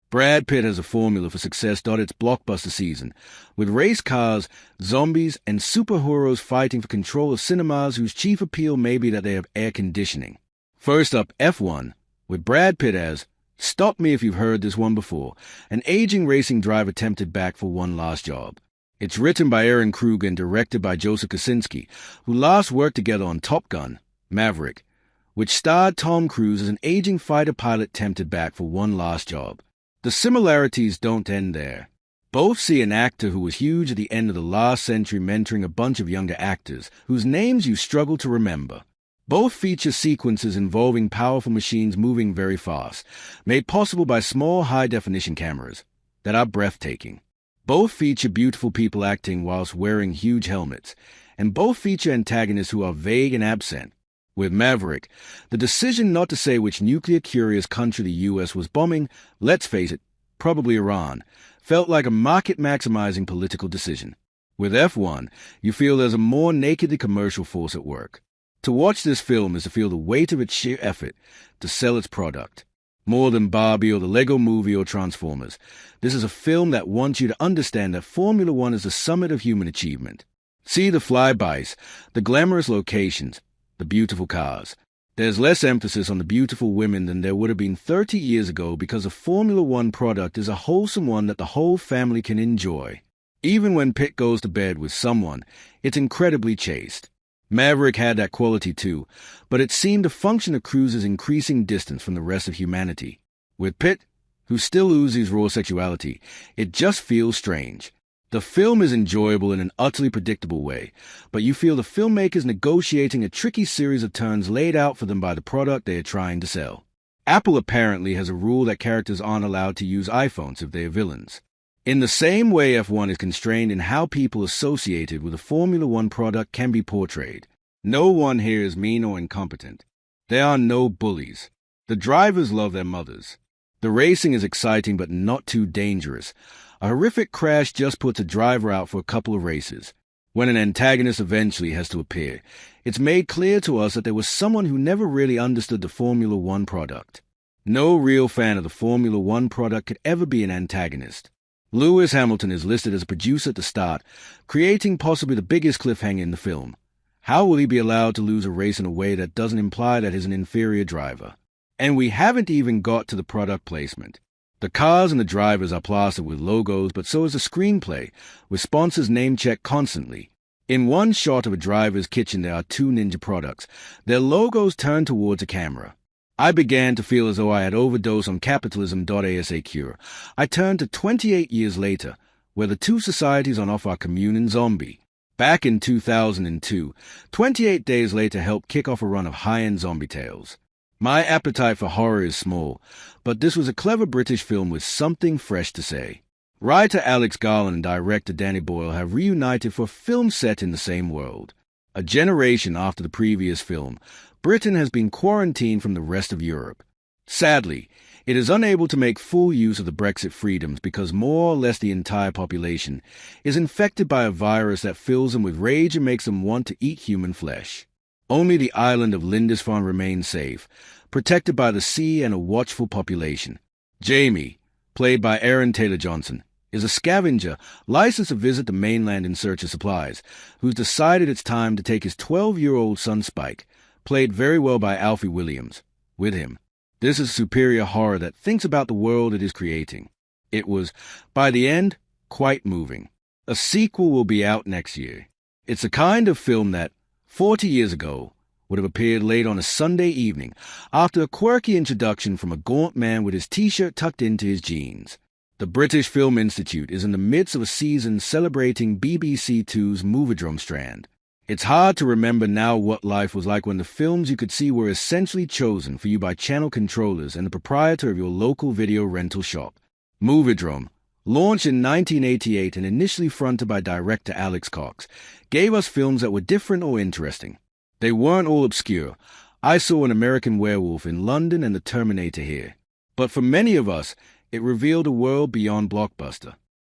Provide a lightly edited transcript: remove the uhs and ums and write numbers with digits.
Brad Pitt has a formula for success. It's blockbuster season, with race cars, zombies, and superheroes fighting for control of cinemas whose chief appeal may be that they have air conditioning. First up, F1, with Brad Pitt as, stop me if you've heard this one before, an aging racing driver tempted back for one last job. It's written by Aaron Kruger and directed by Joseph Kosinski, who last worked together on Top Gun, Maverick, which starred Tom Cruise as an aging fighter pilot tempted back for one last job. The similarities don't end there. Both see an actor who was huge at the end of the last century mentoring a bunch of younger actors, whose names you struggle to remember. Both feature sequences involving powerful machines moving very fast, made possible by small high-definition cameras that are breathtaking. Both feature beautiful people acting whilst wearing huge helmets, and both feature antagonists who are vague and absent. With Maverick, the decision not to say which nuclear-curious country the U.S. was bombing, let's face it, probably Iran, felt like a market-maximizing political decision. With F1, you feel there's a more nakedly commercial force at work. To watch this film is to feel the weight of its sheer effort to sell its product. More than Barbie or the Lego Movie or Transformers, this is a film that wants you to understand that Formula One is the summit of human achievement. See the flybys, the glamorous locations, the beautiful cars. There's less emphasis on the beautiful women than there would have been 30 years ago because a Formula One product is a wholesome one that the whole family can enjoy. Even when Pitt goes to bed with someone, it's incredibly chaste. Maverick had that quality too, but it seemed to function to Cruise's increasing distance from the rest of humanity. With Pitt, who still oozes raw sexuality, it just feels strange. The film is enjoyable in an utterly predictable way, but you feel the filmmakers negotiating a tricky series of turns laid out for them by the product they are trying to sell. Apple apparently has a rule that characters aren't allowed to use iPhones if they are villains. In the same way, F1 is constrained in how people associated with a Formula One product can be portrayed. No one here is mean or incompetent. There are no bullies. The drivers love their mothers. The racing is exciting but not too dangerous. A horrific crash just puts a driver out for a couple of races. When an antagonist eventually has to appear, it's made clear to us that there was someone who never really understood the Formula One product. No real fan of the Formula One product could ever be an antagonist. Lewis Hamilton is listed as a producer at the start, creating possibly the biggest cliffhanger in the film. How will he be allowed to lose a race in a way that doesn't imply that he's an inferior driver? And we haven't even got to the product placement. The cars and the drivers are plastered with logos, but so is the screenplay, with sponsors name-checked constantly. In one shot of a driver's kitchen there are two Ninja products. Their logos turn towards a camera. I began to feel as though I had overdosed on capitalism.asaq. I turned to 28 years later, where the two societies on offer are commune and zombie. Back in 2002, 28 days later helped kick off a run of high-end zombie tales. My appetite for horror is small, but this was a clever British film with something fresh to say. Writer Alex Garland and director Danny Boyle have reunited for a film set in the same world. A generation after the previous film, Britain has been quarantined from the rest of Europe. Sadly, it is unable to make full use of the Brexit freedoms because more or less the entire population is infected by a virus that fills them with rage and makes them want to eat human flesh. Only the island of Lindisfarne remains safe, protected by the sea and a watchful population. Jamie, played by Aaron Taylor-Johnson, is a scavenger licensed to visit the mainland in search of supplies, who's decided it's time to take his 12-year-old son Spike, played very well by Alfie Williams, with him. This is superior horror that thinks about the world it is creating. It was, by the end, quite moving. A sequel will be out next year. It's a kind of film that, 40 years ago, would have appeared late on a Sunday evening after a quirky introduction from a gaunt man with his t-shirt tucked into his jeans. The British Film Institute is in the midst of a season celebrating BBC Two's Moviedrome strand. It's hard to remember now what life was like when the films you could see were essentially chosen for you by channel controllers and the proprietor of your local video rental shop. Moviedrome, launched in 1988 and initially fronted by director Alex Cox, gave us films that were different or interesting. They weren't all obscure. I saw An American Werewolf in London and The Terminator here. But for many of us, it revealed a world beyond blockbuster.